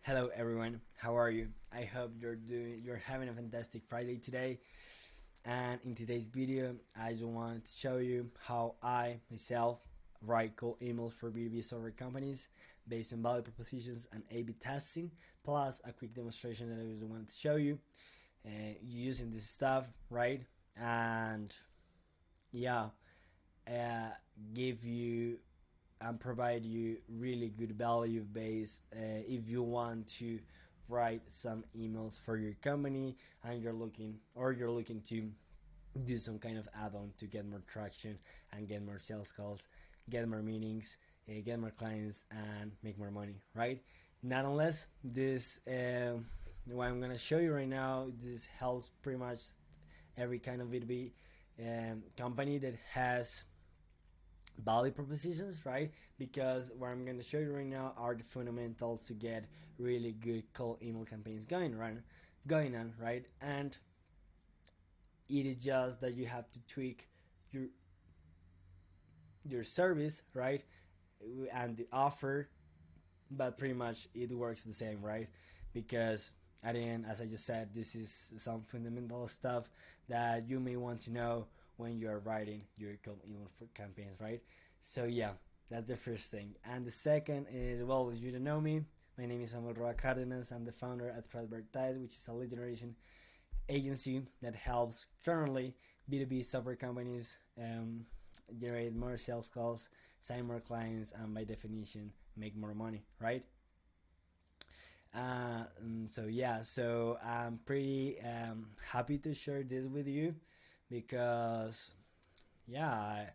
Hello everyone, how are you? I hope you're having a fantastic Friday today. And in today's video, I just wanted to show you how I myself write cold emails for B2B software companies based on value propositions and A/B testing, plus a quick demonstration that I just wanted to show you using this stuff, right? And yeah, uh, give you and provide you really good value base if you want to write some emails for your company and you're looking to do some kind of add-on to get more traction and get more sales calls, get more meetings, get more clients, and make more money, right? Not unless this what I'm gonna show you right now, this helps pretty much every kind of B2B company that has value propositions, right? Because what I'm going to show you right now are the fundamentals to get really good cold email campaigns going on, right? And it is just that you have to tweak your service, right? And the offer, but pretty much it works the same, right? Because at the end, as I just said, this is some fundamental stuff that you may want to know when you are writing your cold email for campaigns, right? So yeah, that's the first thing. And the second is, well, if you don't know me, my name is Samuel Roa Cardenas. I'm the founder at Advertise, which is a lead generation agency that helps currently B2B software companies generate more sales calls, sign more clients, and by definition, make more money, right? So I'm pretty happy to share this with you because yeah,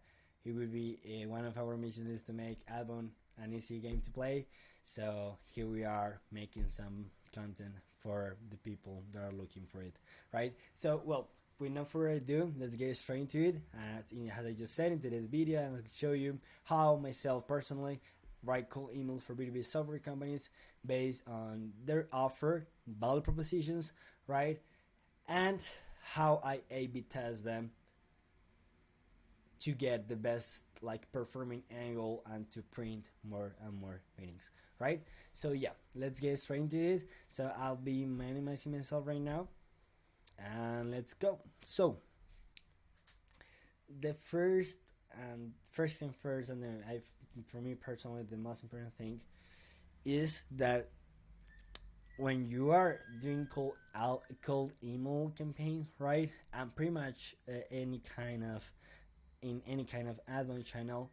it would be one of our missions is to make outbound an easy game to play. So here we are making some content for the people that are looking for it, right? So well, with no further ado, let's get straight into it. As I just said in today's video, I'll show you how myself personally write cold emails for B2B software companies based on their offer, value propositions, right? And how I A/B test them to get the best like performing angle and to print more and more paintings, right? So yeah, let's get straight into it. So I'll be minimizing myself right now and let's go. So the first thing first, and then for me personally, the most important thing is that when you are doing cold email campaigns, right, and pretty much any kind of advanced channel,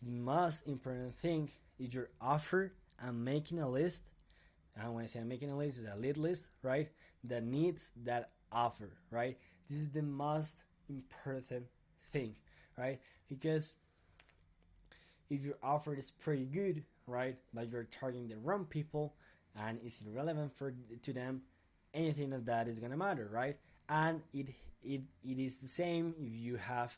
the most important thing is your offer and making a list. And when I say making a list, it's a lead list, right, that needs that offer, right? This is the most important thing, right? Because if your offer is pretty good, right, but you're targeting the wrong people and it's irrelevant to them, anything of that is gonna matter, right? And it is the same if you have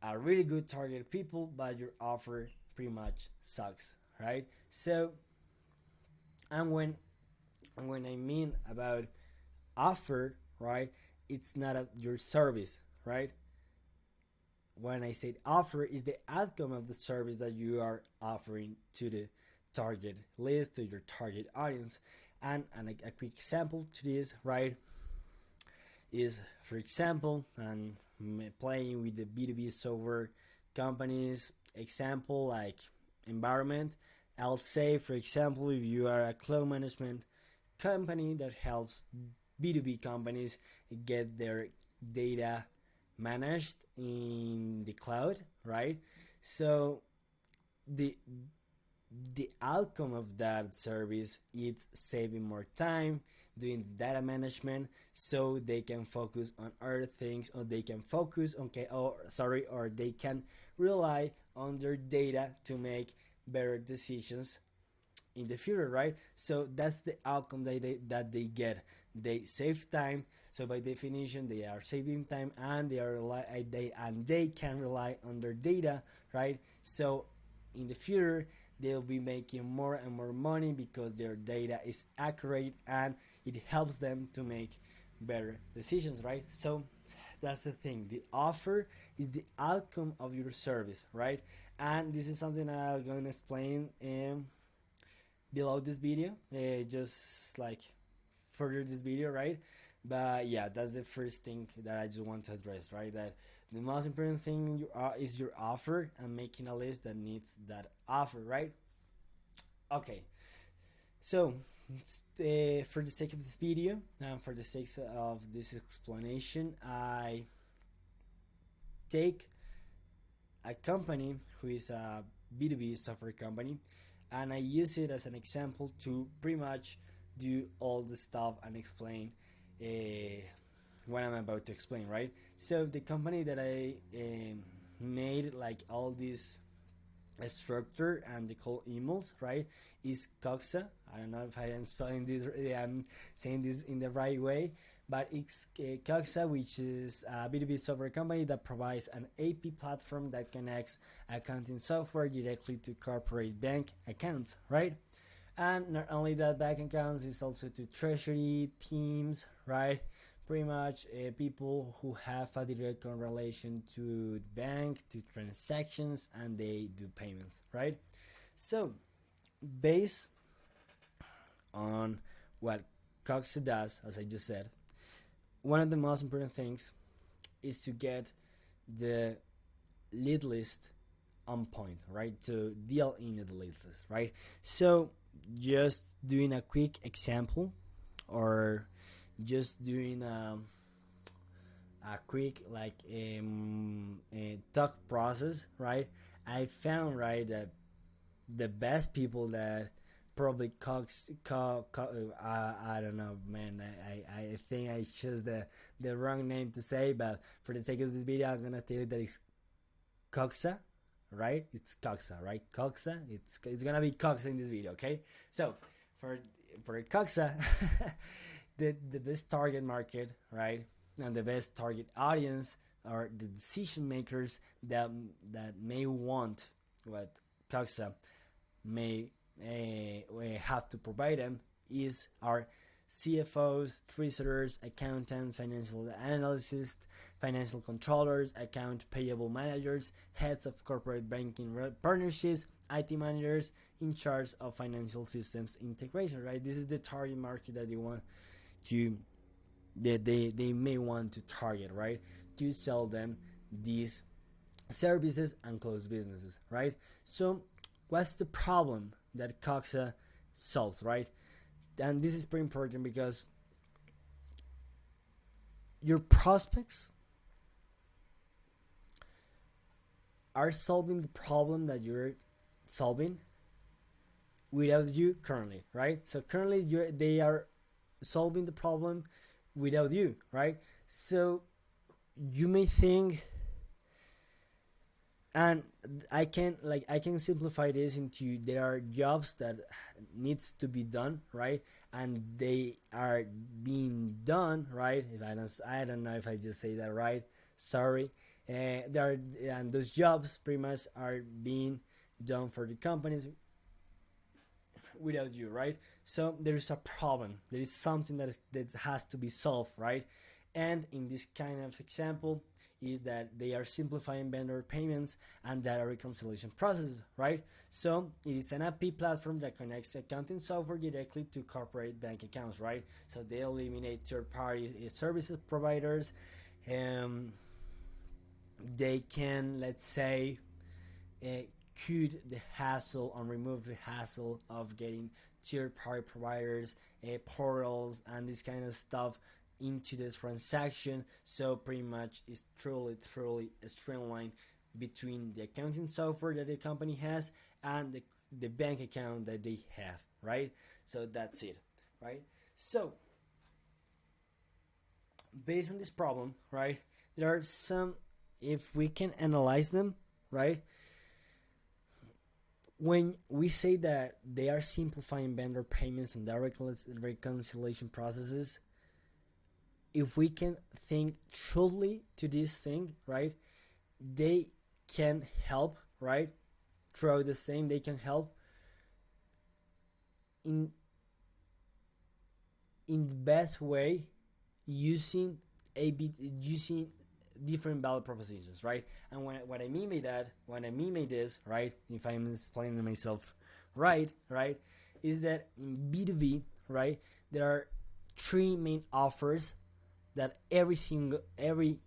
a really good target people, but your offer pretty much sucks, right? So, and when I mean about offer, right, it's not your service, right? When I said offer, is the outcome of the service that you are offering to the target list, to your target audience. And a quick example to this, right, is, for example, and playing with the B2B software companies example, like environment, I'll say, for example, if you are a cloud management company that helps B2B companies get their data managed in the cloud, right? So the outcome of that service is saving more time doing data management, so they can focus on other things, or they can focus or they can rely on their data to make better decisions in the future, right? So that's the outcome that they get. They save time, so by definition they are saving time, and they can rely on their data, right? So in the future they'll be making more and more money because their data is accurate and it helps them to make better decisions, right? So that's the thing. The offer is the outcome of your service, right? And this is something I'm going to explain below this video, just like further this video, right? But yeah, that's the first thing that I just want to address, right? That the most important thing is your offer and making a list that needs that offer, right? Okay, so for the sake of this video and for the sake of this explanation, I take a company who is a B2B software company, and I use it as an example to pretty much do all the stuff and explain uh, what I'm about to explain, right? So the company that I made like all this structure and the call emails, right, is Coxa. I don't know if I am spelling this, I'm saying this in the right way, but it's Coxa, which is a B2B software company that provides an AP platform that connects accounting software directly to corporate bank accounts, right? And not only that, bank accounts is also to treasury teams, right? Pretty much people who have a direct correlation to the bank, to transactions, and they do payments, right? So, based on what Coxa does, as I just said, one of the most important things is to get the lead list on point, right? To deal in the lead list, right? So, just doing a quick example, or just doing a quick like talk process, right? I found, right, that the best people that probably I don't know, man. I think I chose the wrong name to say, but for the sake of this video, I'm gonna tell you that it's Coxa, right? It's Coxa, right? Coxa. It's gonna be Coxa in this video, okay? So for Coxa, the best target market, right, and the best target audience are the decision makers that may want what Coxa may have to provide them is our CFOs, treasurers, accountants, financial analysts, financial controllers, account payable managers, heads of corporate banking partnerships, IT managers in charge of financial systems integration, right? This is the target market that you want to they may want to target, right, to sell them these services and close businesses, right? So what's the problem that Coxa solves, right? And this is pretty important because your prospects are solving the problem that you're solving without you currently, right? So currently they are solving the problem without you, right? So you may think, and I can simplify this into there are jobs that needs to be done, right, and they are being done, right? If I don't know if I just say that right, sorry. There are, and those jobs pretty much are being done for the companies without you, right? So there is a problem. There is something that has to be solved, right? And in this kind of example is that they are simplifying vendor payments and data reconciliation processes, right? So it is an API platform that connects accounting software directly to corporate bank accounts, right? So they eliminate third-party services providers. They can, let's say, cut the hassle and remove the hassle of getting third-party providers, portals, and this kind of stuff into the transaction. So pretty much it's truly streamlined between the accounting software that the company has and the bank account that they have, right? So that's it, right? So based on this problem, right, there are some, if we can analyze them, right, when we say that they are simplifying vendor payments and direct reconciliation processes, if we can think truly to this thing, right, they can help, right, throughout this thing. They can help in the best way using using different value propositions, right? And what I mean by that, what I mean by this, right, if I'm explaining myself right, is that in B2B, right, there are three main offers that every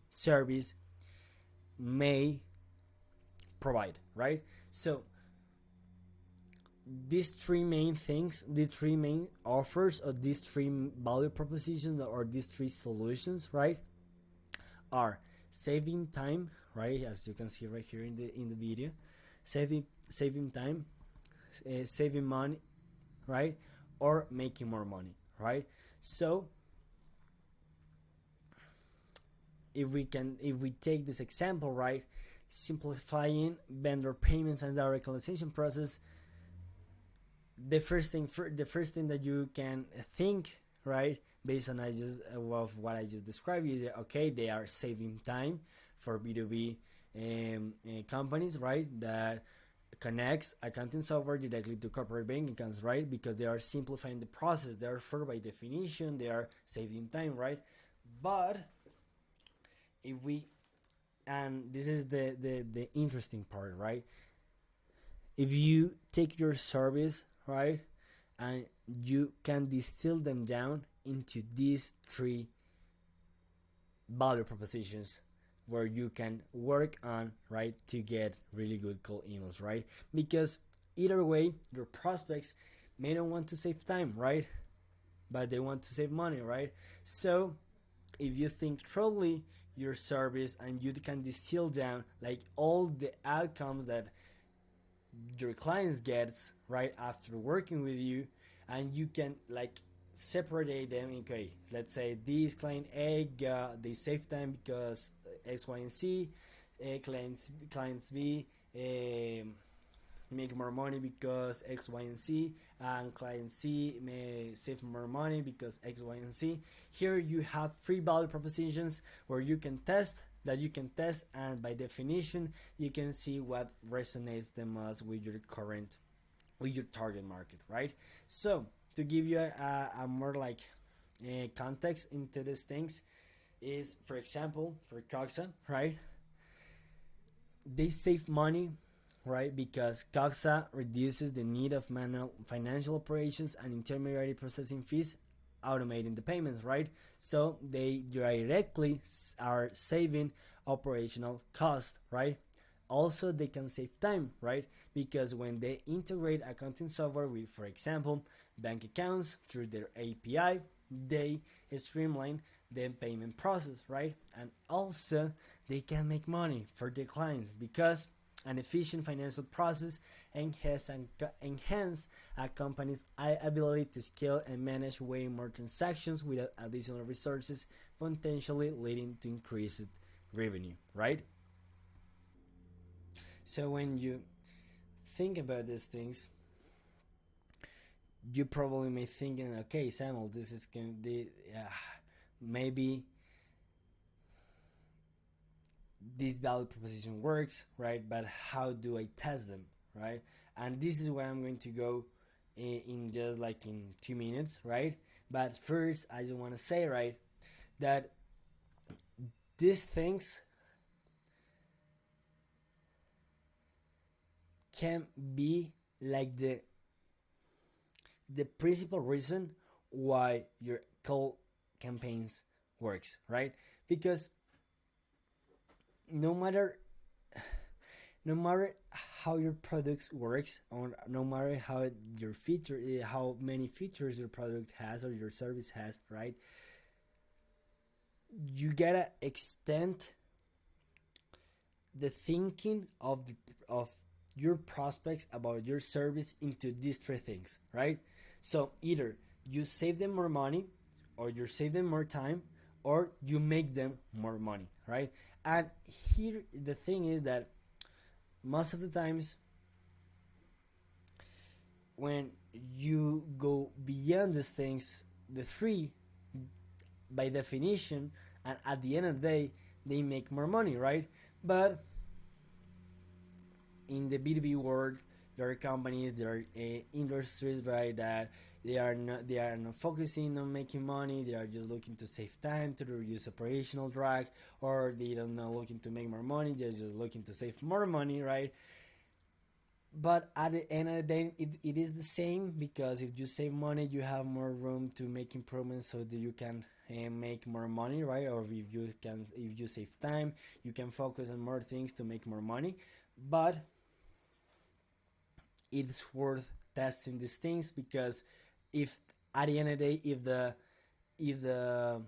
service may provide, right? So these three main things, the three main offers, or these three value propositions, or these three solutions, right, are saving time, right, as you can see right here in the video, saving time, saving money, right, or making more money, right? So if we take this example, right, simplifying vendor payments and direct realization process, the first thing that you can think, right, based on what I just described, is that, okay, they are saving time for B2B companies, right, that connects accounting software directly to corporate bank accounts, right, because they are simplifying the process. Therefore, by definition, they are saving time, right? But if we, and this is the interesting part, right, if you take your service, right, and you can distill them down into these three value propositions where you can work on, right, to get really good cold emails, right? Because either way, your prospects may not want to save time, right, but they want to save money, right? So if you think thoroughly your service and you can distill down like all the outcomes that your clients gets, right, after working with you, and you can like separate them. Okay, let's say this client A they save time because X, Y, and Z. Clients B make more money because X, Y, and Z, and client C may save more money because X, Y, and Z. Here you have three value propositions where you can test, and by definition you can see what resonates the most with your target market, right? So to give you a more like context into these things is, for example, for Coxa, right, they save money, right, because Coxa reduces the need of manual financial operations and intermediary processing fees, automating the payments, right? So they directly are saving operational cost, right? Also, they can save time, right? Because when they integrate accounting software with, for example, bank accounts through their API, they streamline the payment process, right? And also, they can make money for their clients because an efficient financial process enhance a company's ability to scale and manage way more transactions without additional resources, potentially leading to increased revenue, right? So when you think about these things, you probably may thinking, okay, Samuel, this is going to be maybe this value proposition works, right? But how do I test them, right? And this is where I'm going to go in just like in 2 minutes, right? But first, I just want to say, right, that these things can be like the principal reason why your cold campaigns works, right? Because no matter how your products works, or no matter how how many features your product has or your service has, right, you gotta extend the thinking of your prospects about your service into these three things, right? So either you save them more money, or you save them more time, or you make them more money, right? And here the thing is that most of the times when you go beyond these things, the three, by definition, and at the end of the day, they make more money, right? But in the B2B world, there are companies, there are industries, right, that they are not focusing on making money. They are just looking to save time, to reduce operational drag, or they are not looking to make more money. They're just looking to save more money, right? but at the end of the day, it is the same, because if you save money, you have more room to make improvements so that you can make more money, right? Or if you save time, you can focus on more things to make more money. But it's worth testing these things, because if at the end of the day, if the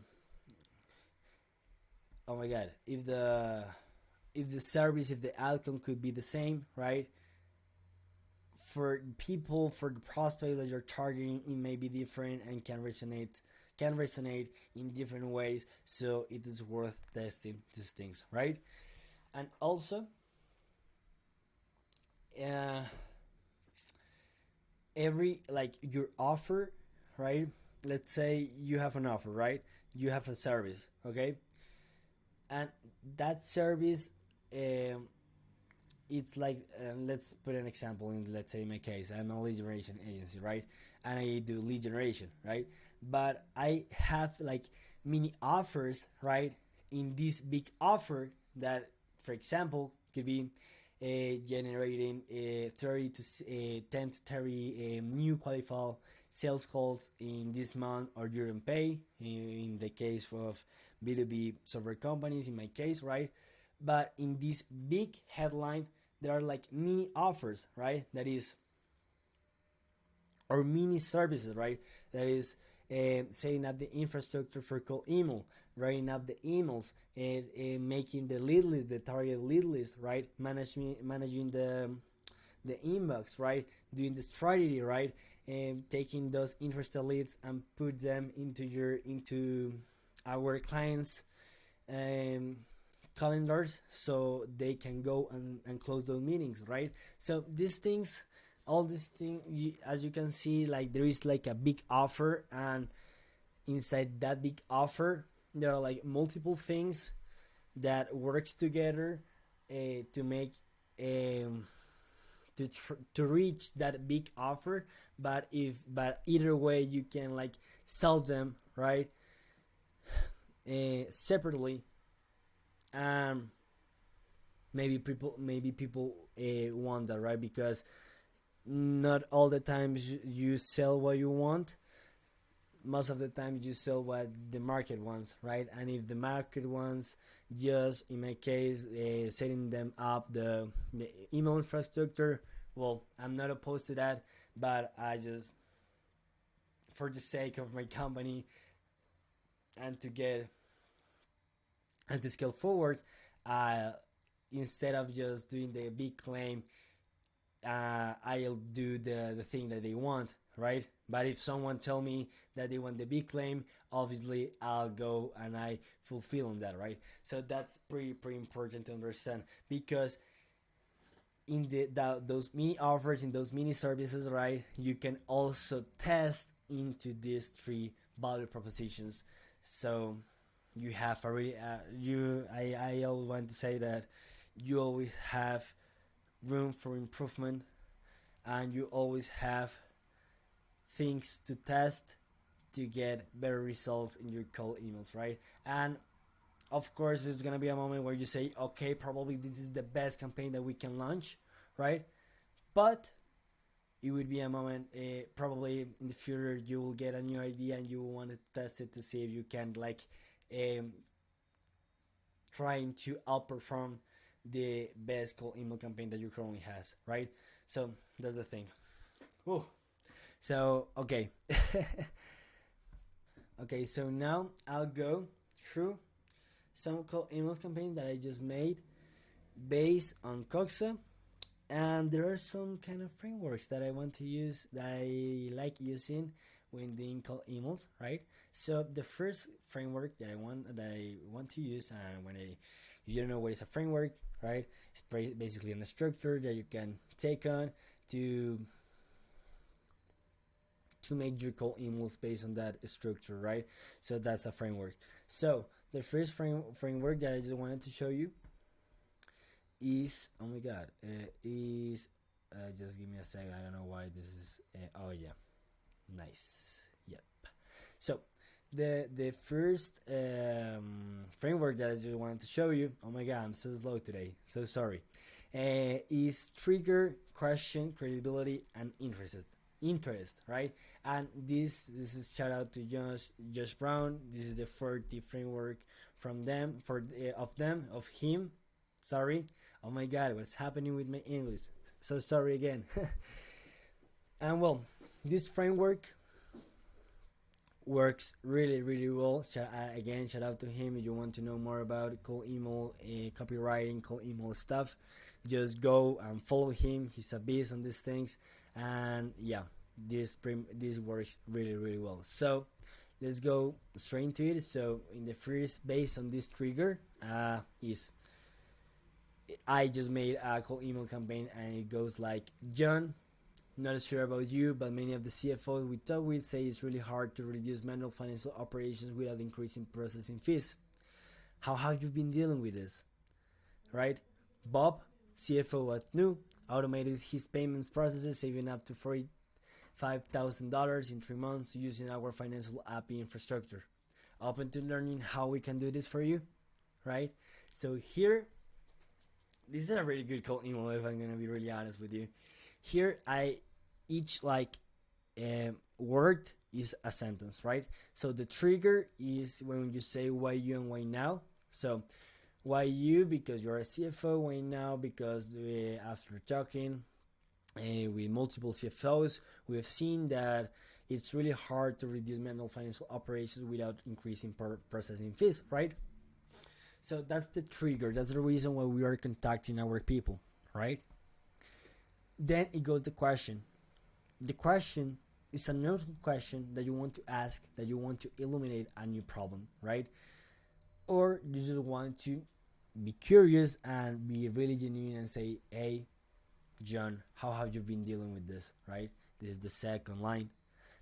oh my god, if the service, if the outcome could be the same, right? For people, for the prospect that you're targeting, it may be different and can resonate in different ways. So it is worth testing these things, right? And also, uh, every, like, your offer, right? Let's say you have an offer, right? You have a service, okay? And that service, um, it's like, let's put an example. In, let's say, in my case, I'm a lead generation agency, right? And I do lead generation, right? But I have like mini offers, right? In this big offer, that, for example, could be generating 30 to 10 to 30 new qualified sales calls in this month, or during pay, in the case of B2B software companies, in my case, right? But in this big headline, there are like mini offers, right? That is, or mini services, right? That is, setting up the infrastructure for cold email, writing up the emails, making the lead list, the target lead list, right? Managing the inbox, right? Doing the strategy, right? And taking those interested leads and put them into our clients' um, calendars, so they can go and close those meetings, right? So these things, all these things, as you can see, like, there is like a big offer, and inside that big offer, there are like multiple things that works together to make, to reach that big offer. But either way, you can like sell them, right? Separately. um maybe people want that, right? Because not all the times you sell what you want. Most of the time you sell what the market wants, right? And if the market wants, just in my case, setting them up the email infrastructure, well, I'm not opposed to that. But I just, for the sake of my company, and to get and to scale forward, uh, instead of just doing the big claim, I'll do the thing that they want, right? But if someone tell me that they want the big claim, obviously I'll go and I fulfill on that, right? So that's pretty important to understand, because in those mini offers, in those mini services, right, you can also test into these three value propositions. So you have already, I always want to say that you always have room for improvement, and you always have things to test to get better results in your cold emails, right? And of course, there's gonna be a moment where you say, okay, probably this is the best campaign that we can launch, right? But it would be a moment, probably in the future, you will get a new idea and you will want to test it to see if you can, like, um, trying to outperform the best cold email campaign that you currently has, right? So that's the thing. Ooh. So okay. Okay, so now I'll go through some cold emails campaigns that I just made based on Coxa, and there are some kind of frameworks that I want to use, that I like using when doing cold emails, right? So the first framework that I want to use, and when I you don't know what is a framework, right? It's basically a structure that you can take on to make your cold emails based on that structure, right? So that's a framework. So the first framework that I just wanted to show you is, oh my god, is just give me a second. I don't know why this is. Oh yeah, nice. Yep. So the first framework that I just wanted to show you. Oh my god, I'm so slow today. So sorry. is trigger, question, credibility, and interest, right? And this is shout out to Josh Brown. This is the 40 framework from them for of him. Sorry. Oh my God, what's happening with my English? So sorry again. And well, this framework works really well. Again, shout out to him. If you want to know more about cold email, copywriting, cold email stuff, just go and follow him. He's a beast on these things, and yeah, this works really well. So let's go straight into it. So in the first, based on this trigger, is I just made a cold email campaign, and it goes like, John, not sure about you, but many of the CFOs we talk with say it's really hard to reduce manual financial operations without increasing processing fees. How have you been dealing with this? Right? Bob, CFO at New, automated his payments processes, saving up to $45,000 in 3 months using our financial API infrastructure. Open to learning how we can do this for you, right? So here, this is a really good cold email if I'm gonna be really honest with you. Here, each word is a sentence, right? So the trigger is when you say why you and why now. So why you, because you're a CFO. Why now, because after talking with multiple CFOs, we have seen that it's really hard to reduce manual financial operations without increasing processing fees, right? So that's the trigger. That's the reason why we are contacting our people, right? Then it goes the question. The question is another question that you want to ask, that you want to illuminate a new problem, right? Or you just want to be curious and be really genuine and say, hey, John, how have you been dealing with this, right? This is the second line.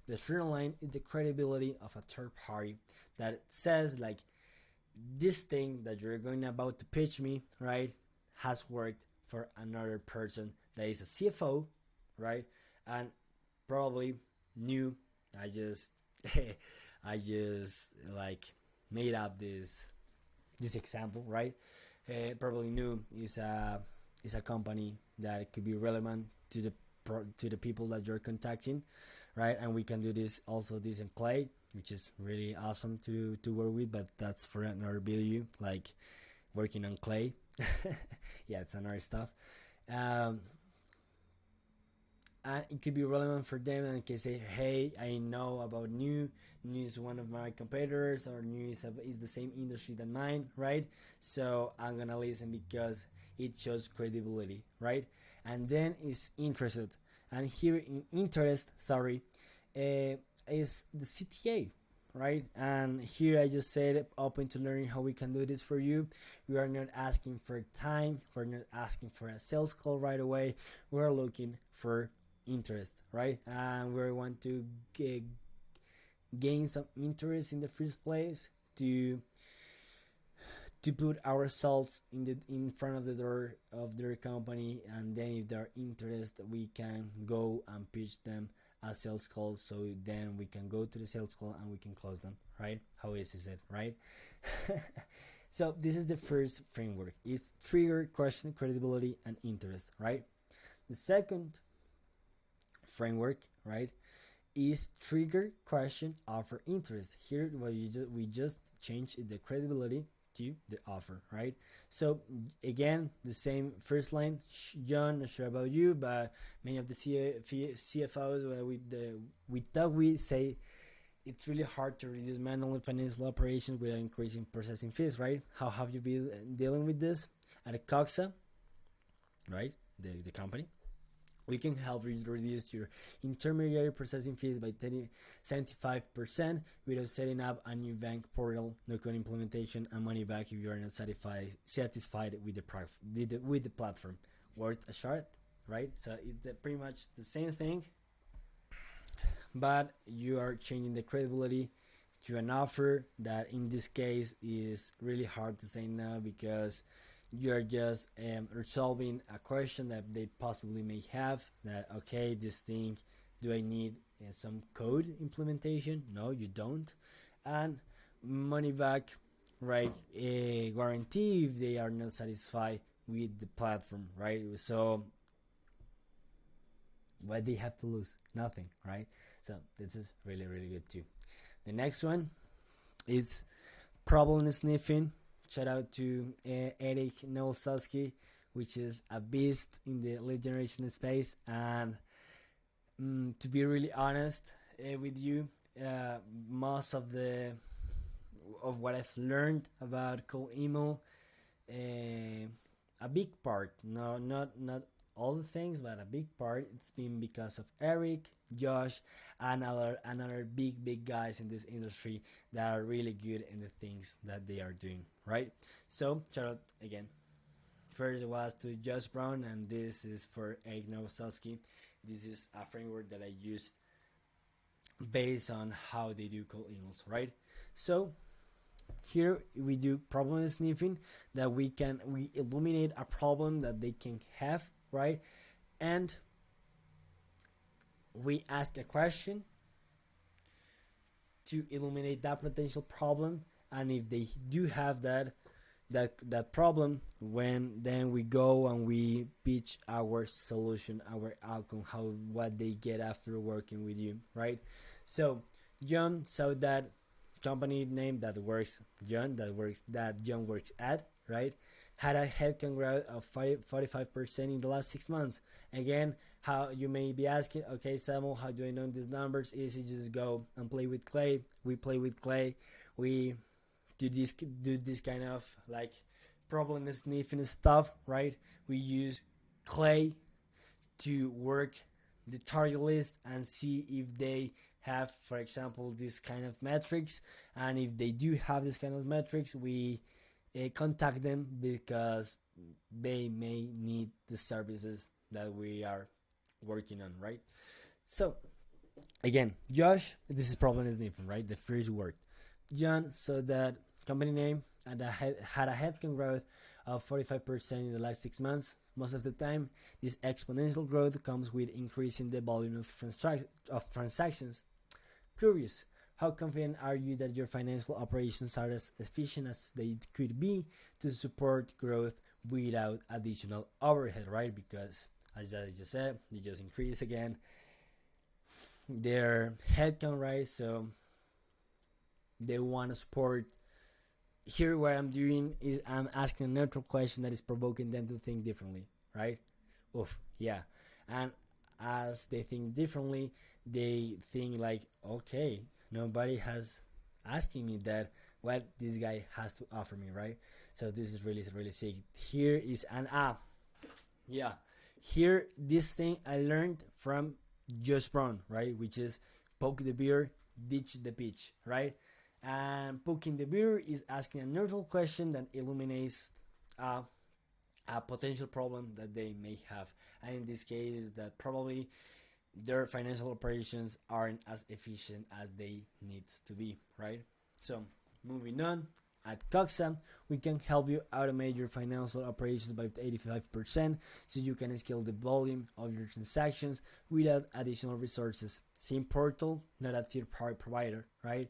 The third line is the credibility of a third party that says like, this thing that you're going about to pitch me, right, has worked for another person that is a CFO, right? And probably new. I just like made up this example, right? Probably new is a company that could be relevant to the people that you're contacting, right? And we can do this in clay, which is really awesome to work with, but that's for another video, like working on clay. Yeah, it's another stuff. And it could be relevant for them, and can say, hey, I know about New is one of my competitors, or New is the same industry than mine, right? So I'm gonna listen because it shows credibility, right? And then is interested, and here in interest, is the CTA, right? And here I just said open to learning how we can do this for you. We are not asking for time, we're not asking for a sales call right away. We're looking for interest, right? And we want to gain some interest in the first place, to put ourselves in front of the door of their company, and then if they're interested, we can go and pitch them a sales call, so then we can go to the sales call and we can close them, right? How easy is it, right? So this is the first framework. It's trigger, question, credibility, and interest, right? The second framework, right, is trigger, question, offer, interest. Here we just changed the credibility to the offer, right? So again, the same first line. John, not sure about you, but many of the CFOs we talk with say it's really hard to reduce manual financial operations without increasing processing fees, right? How have you been dealing with this? At Coxa, right, the company, we can help you reduce your intermediary processing fees by 75% without setting up a new bank portal, no code implementation, and money back if you are not satisfied with the platform. Worth a shot, right? So it's pretty much the same thing, but you are changing the credibility to an offer that in this case is really hard to say no, because you're just resolving a question that they possibly may have, that okay, this thing, do I need some code implementation? No, you don't. And money back, right, guarantee if they are not satisfied with the platform, right? So what they have to lose? Nothing, right? So this is really, really good too. The next one is problem sniffing. Shout out to Eric Nowalski, which is a beast in the lead generation space. And to be really honest with you, most of what I've learned about cold email, a big part, no, not all the things, but a big part, it's been because of Eric, Josh, and another big guys in this industry that are really good in the things that they are doing, right? So shout out again. First it was to Josh Brown, and this is for Eric Nowosowski. This is a framework that I used based on how they do cold emails, right? So here we do problem sniffing, that we illuminate a problem that they can have, right? And we ask a question to illuminate that potential problem, and if they do have that problem, then we go and we pitch our solution, our outcome, what they get after working with you, right? So John saw that company name that John works at, right, had a headcount growth of 45% in the last 6 months. Again, how you may be asking, okay, Samuel, how do I know these numbers? Easy, just go and play with Clay. We play with Clay. We do this kind of like problem sniffing stuff, right? We use Clay to work the target list and see if they have, for example, this kind of metrics. And if they do have this kind of metrics, we contact them because they may need the services that we are working on, right? So again, Josh, this is problem sniffing, right? The first word. John, so that company name and had a headcount growth of 45% in the last 6 months. Most of the time, this exponential growth comes with increasing the volume of transactions. Curious, how confident are you that your financial operations are as efficient as they could be to support growth without additional overhead, right? Because as I just said, they just increase again their headcount, right? So they want to support. Here what I'm doing is I'm asking a neutral question that is provoking them to think differently, right? Oof, yeah. And as they think differently, they think like, okay, nobody has asking me that what this guy has to offer me, right? So this is really, really sick. Here is an app. Yeah. Here, this thing I learned from Josh Brown, right? Which is poke the bear, ditch the pitch, right? And poking the bear is asking a neutral question that illuminates a potential problem that they may have. And in this case, that probably their financial operations aren't as efficient as they need to be, right? So moving on, at Coxa, we can help you automate your financial operations by 85% so you can scale the volume of your transactions without additional resources. Same portal, not a third-party provider, right?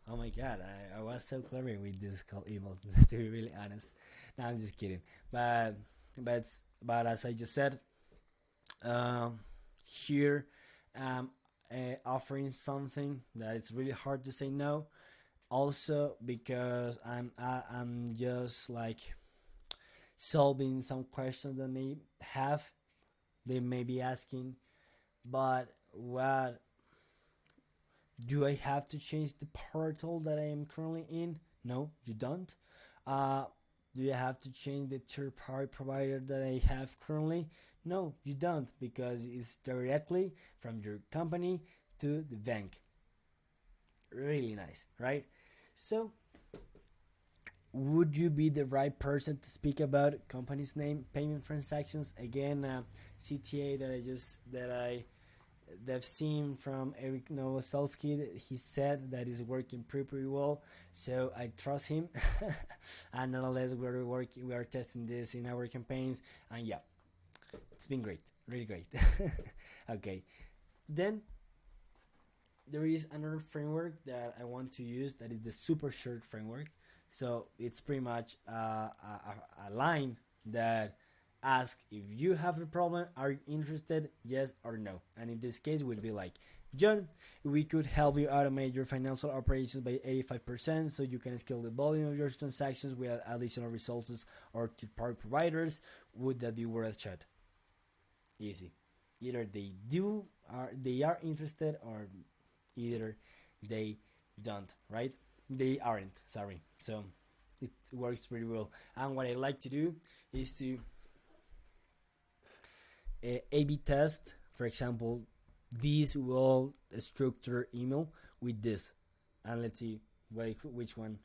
Oh my god, I was so clever with this call email, to be really honest. No, I'm just kidding. But as I just said, here offering something that it's really hard to say no. Also because I'm just like solving some questions that they may be asking, but what do I have to change the portal that I am currently in? No, you don't. Do you have to change the third-party provider that I have currently? No, you don't, because it's directly from your company to the bank. Really nice, right? So, would you be the right person to speak about company's name, payment transactions? Again, CTA that I've seen from Eric Nowosowski, he said that is working pretty well, so I trust him. And nonetheless, we are testing this in our campaigns, and yeah, it's been great, really great. Okay, then there is another framework that I want to use, that is the super short framework. So it's pretty much a line that ask if you have a problem, are you interested, yes or no. And in this case, we'll be like, John, we could help you automate your financial operations by 85% so you can scale the volume of your transactions with additional resources or third-party providers. Would that be worth a shot? Easy. Either they are interested, or either they don't, right? They aren't, sorry. So it works pretty well. And what I like to do is to A/B test, for example, this will structure email with this, and let's see which one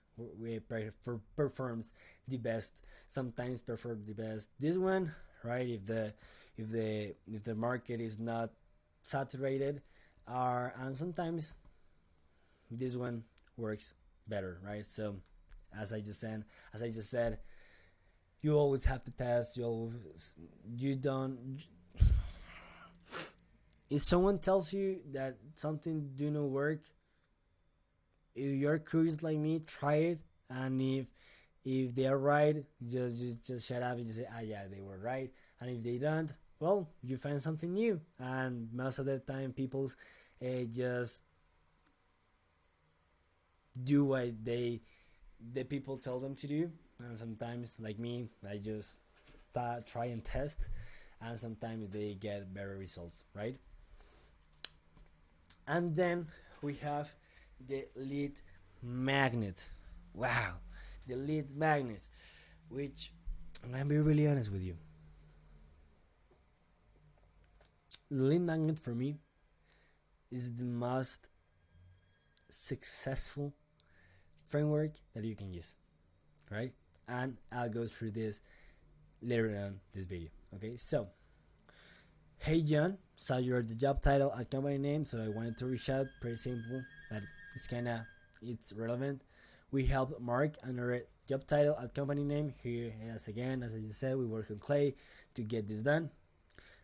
performs the best. Sometimes perform the best this one, right? If the market is not saturated, and sometimes this one works better, right? So as I just said, you always have to test. You don't. If someone tells you that something do not work, if you're curious like me, try it. And if they are right, just shut up and just say, yeah, they were right. And if they don't, well, you find something new. And most of the time, people just do what the people tell them to do. And sometimes, like me, I just try and test, and sometimes they get better results, right? And then we have the lead magnet. Wow, the lead magnet, which I'm gonna be really honest with you. The lead magnet for me is the most successful framework that you can use, right? And I'll go through this later on this video. Okay, so hey John, saw you're the job title and company name, so I wanted to reach out. Pretty simple, but it's relevant. We help Mark under job title and company name. Here, as I just said, we work on Clay to get this done.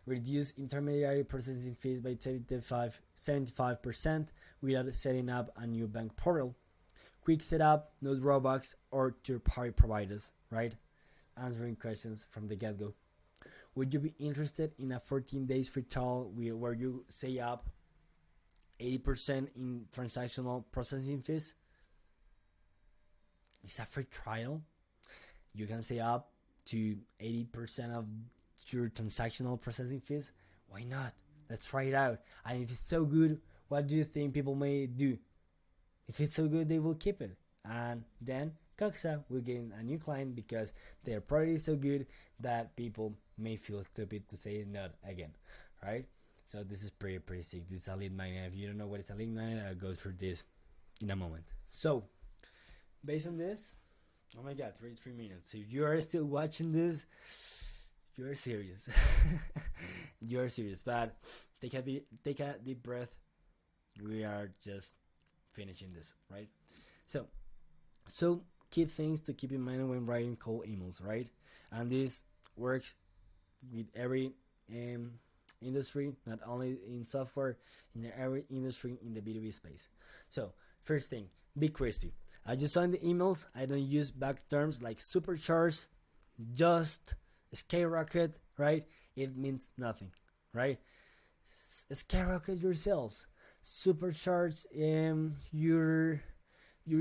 Reduce intermediary processing fees by 75% without setting up a new bank portal. Quick setup, no drawbacks or third-party providers, right? Answering questions from the get-go. Would you be interested in a 14 days free trial where you save up 80% in transactional processing fees? It's a free trial. You can save up to 80% of your transactional processing fees. Why not? Let's try it out. And if it's so good, what do you think people may do? If it's so good, they will keep it. And then Coxa will gain a new client because their product is so good that people may feel stupid to say no again, right? So this is pretty sick. This is a lead magnet. If you don't know what is a lead magnet, I'll go through this in a moment. So based on this, oh my god, 33 minutes. If you are still watching this, you're serious. You're serious. But take a deep breath. We are just finishing this, right? So key things to keep in mind when writing cold emails, right? And this works with every industry, not only in software, in every industry in the B2B space. So first thing, be crispy. I just saw in the emails, I don't use back terms like supercharged, just, skyrocket, right? It means nothing, right? Skyrocket your sales, supercharge your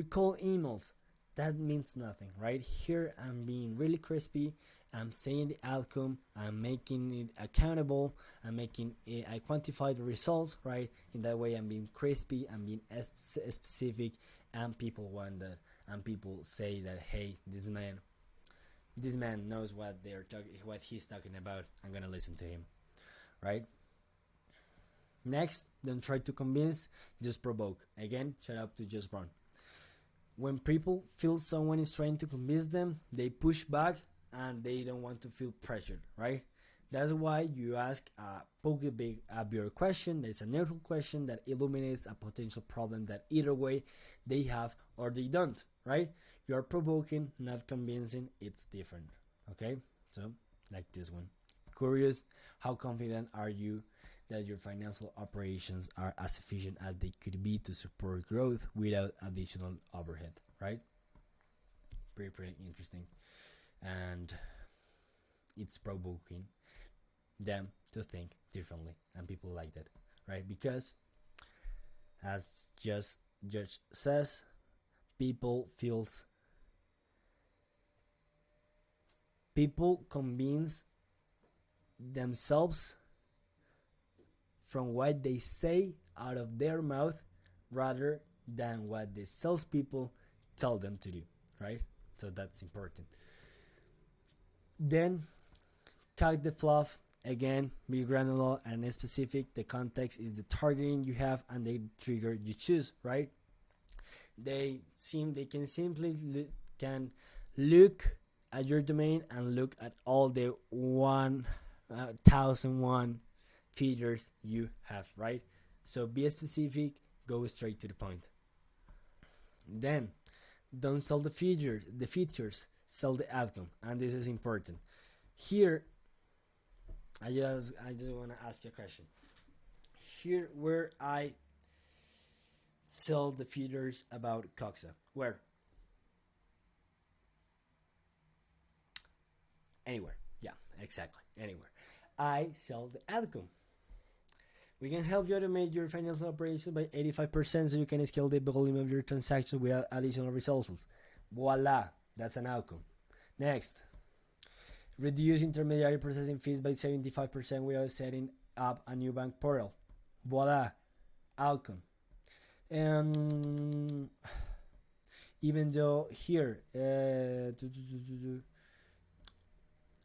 cold emails. That means nothing, right? Here I'm being really crispy. I'm saying the outcome. I'm making it accountable. I quantify the results, right? In that way, I'm being crispy. I'm being specific, and people want that. And people say that, hey, this man knows what he's talking about. I'm gonna listen to him, right? Next, don't try to convince. Just provoke. Again, shut up to just run. When people feel someone is trying to convince them, they push back and they don't want to feel pressured, right? That's why you ask a bigger question. That's a neutral question that illuminates a potential problem that either way they have or they don't, right? You're provoking, not convincing. It's different, okay? So, like this one. Curious, how confident are you that your financial operations are as efficient as they could be to support growth without additional overhead, right? Pretty interesting. And it's provoking them to think differently, and people like that, right? Because as just Judge says, people convince themselves from what they say out of their mouth rather than what the salespeople tell them to do, right? So that's important. Then cut the fluff. Again, be granular and specific. The context is the targeting you have and the trigger you choose, right? They can simply look at your domain and look at all the 1001 features you have, right? So be specific, go straight to the point. Then don't sell the features, sell the outcome, and this is important. Here, I just want to ask you a question. Here, where I sell the features about Coxa, where? Anywhere. Yeah, exactly. Anywhere. I sell the outcome. We can help you automate your financial operations by 85% so you can scale the volume of your transactions without additional resources. Voila, that's an outcome. Next, reduce intermediary processing fees by 75% without setting up a new bank portal. Voila, outcome. Even though here,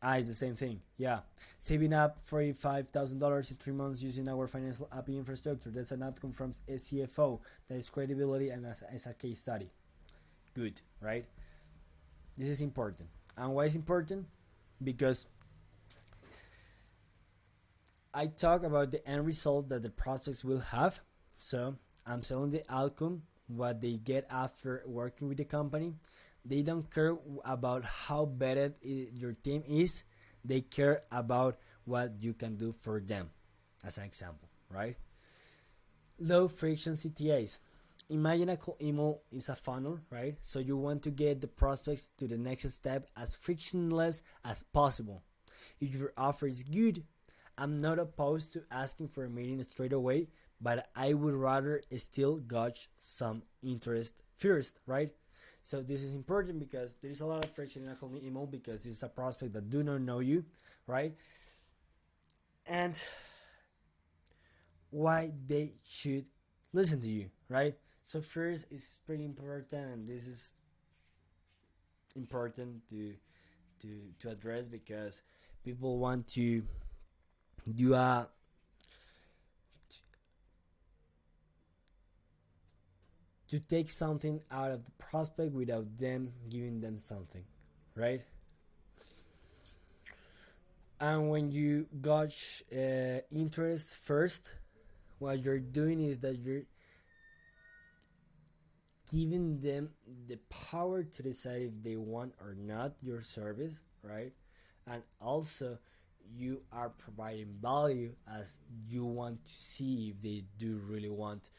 it's the same thing. Yeah, saving up $45,000 in 3 months using our financial API infrastructure. That's an outcome from a CFO. That is credibility and as a case study. Good, right? This is important. And why is important? Because I talk about the end result that the prospects will have. So I'm selling the outcome, what they get after working with the company. They don't care about how vetted your team is. They care about what you can do for them, as an example, right? Low friction CTAs. Imagine a cold email is a funnel, right? So you want to get the prospects to the next step as frictionless as possible. If your offer is good, I'm not opposed to asking for a meeting straight away, but I would rather still gauge some interest first, right? So this is important because there is a lot of friction in a cold email because it's a prospect that do not know you, right? And why they should listen to you, right? So first, it's pretty important, and this is important to address because people want to do to take something out of the prospect without them giving them something, right? And when you gauge interest first, what you're doing is that you're giving them the power to decide if they want or not your service, right? And also you are providing value as you want to see if they do really want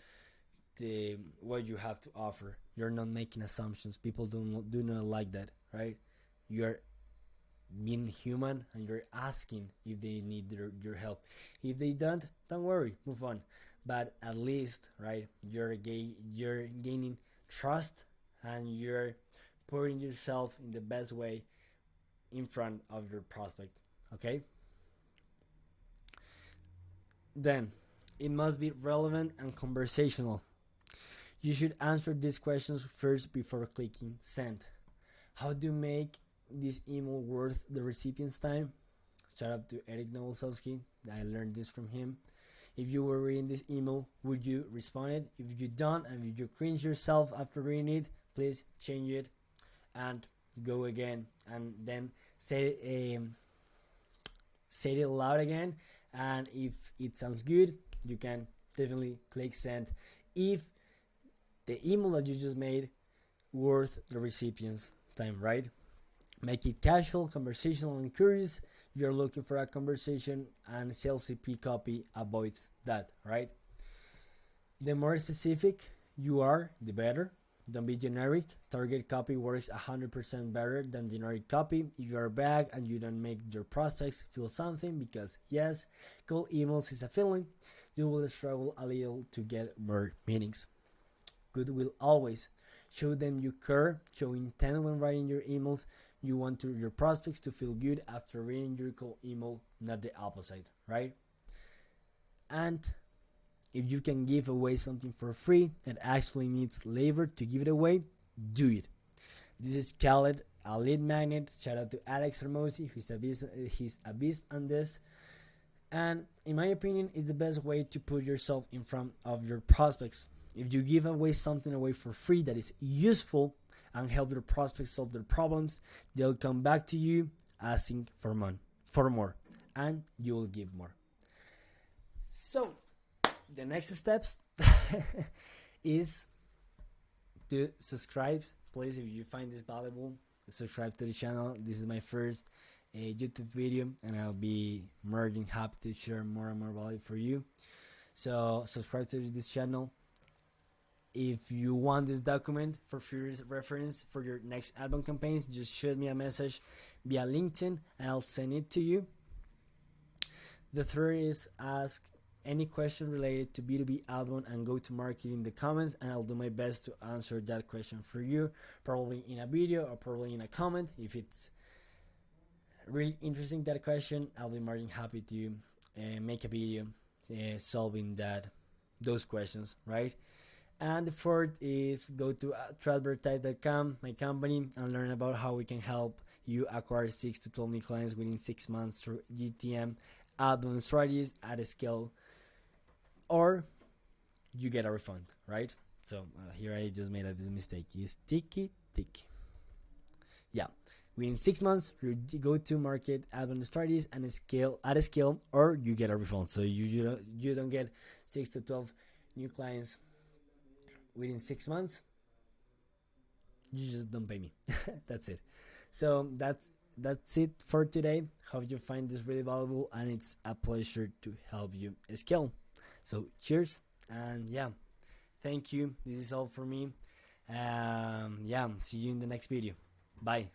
what you have to offer. You're not making assumptions. People do not like that, right? You're being human and you're asking if they need your help. If they don't worry, move on. But at least, right, you're gaining trust and you're putting yourself in the best way in front of your prospect. Okay? Then it must be relevant and conversational. You should answer these questions first before clicking send. How do you make this email worth the recipient's time? Shout out to Eric Nowosowski. I learned this from him. If you were reading this email, would you respond it? If you don't, and if you cringe yourself after reading it, please change it and go again. And then say it loud again. And if it sounds good, you can definitely click send. If the email that you just made worth the recipient's time, right? Make it casual, conversational, and curious. You're looking for a conversation, and sales CP copy avoids that, right? The more specific you are, the better. Don't be generic. Target copy works 100% better than generic copy. If you are bad and you don't make your prospects feel something, because yes, cold emails is a feeling, you will struggle a little to get more meetings. Goodwill always. Show them you care, show intent when writing your emails. You want your prospects to feel good after reading your cold email, not the opposite, right? And if you can give away something for free that actually needs labor to give it away, do it. This is called a lead magnet. Shout out to Alex Hermosi, he's a beast on this. And in my opinion, it's the best way to put yourself in front of your prospects. If you give away something away for free that is useful and help your prospects solve their problems, they'll come back to you asking for more, and you will give more. So the next steps is to subscribe. Please, if you find this valuable, subscribe to the channel. This is my first YouTube video, and I'll be more than happy to share more and more value for you. So subscribe to this channel. If you want this document for future reference for your next outbound campaigns, just shoot me a message via LinkedIn and I'll send it to you. The third is ask any question related to B2B outbound and go to market in the comments, and I'll do my best to answer that question for you, probably in a video or probably in a comment. If it's really interesting, that question, I'll be more than happy to make a video solving those questions, right? And the fourth is go to tradvertise.com, my company, and learn about how we can help you acquire 6 to 12 new clients within 6 months through GTM outbound strategies at a scale, or you get a refund, right? So here I just made this mistake. Is ticky. Yeah, within 6 months, you go to market outbound strategies and at a scale, or you get a refund. So you don't get 6 to 12 new clients within 6 months. You just don't pay me. That's it. So that's it for today. Hope you find this really valuable, and it's a pleasure to help you scale. So cheers, and yeah, thank you. This is all for me. Yeah, see you in the next video. Bye.